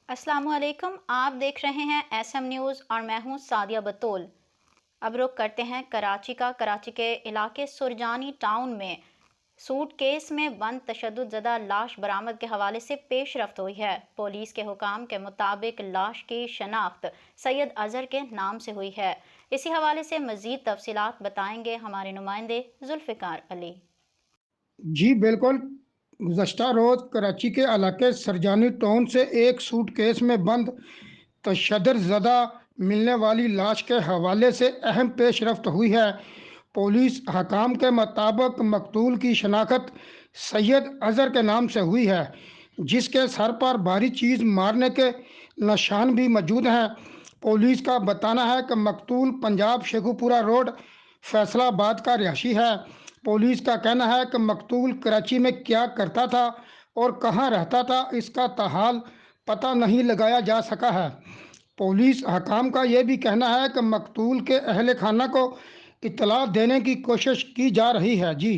अस्सलाम वालेकुम। आप देख रहे हैं एसएम न्यूज़ और मैं हूं सादिया बतौल। अब रुख करते हैं कराची का। कराची के इलाके सुरजानी टाउन में सूटकेस में बंद तशद्दुद ज़दा लाश बरामद के हवाले से पेशरफ्त हुई है। पुलिस के हुकाम के मुताबिक लाश की शनाख्त सैयद अज़हर के नाम से हुई है। इसी हवाले से मज़ीद तफसीलात बताएंगे हमारे नुमाइंदे जुल्फ़िकार अली। जी बिल्कुल। गुज़श्ता रोज़ कराची के इलाके सरजानी टाउन से एक सूटकेस में बंद तशद्दुद ज़दा मिलने वाली लाश के हवाले से अहम पेशरफ्त हुई है। पुलिस हकाम के मुताबिक मकतूल की शनाख्त सैयद अज़हर के नाम से हुई है, जिसके सर पर भारी चीज़ मारने के निशान भी मौजूद हैं। पुलिस का बताना है कि मकतूल पंजाब शेखुपुरा रोड फैसलाबाद का रिहायशी है। पुलिस का कहना है कि मकतूल कराची में क्या करता था और कहां रहता था, इसका ताहाल पता नहीं लगाया जा सका है। पुलिस हकाम का यह भी कहना है कि मकतूल के अहल खाना को इत्तला देने की कोशिश की जा रही है। जी।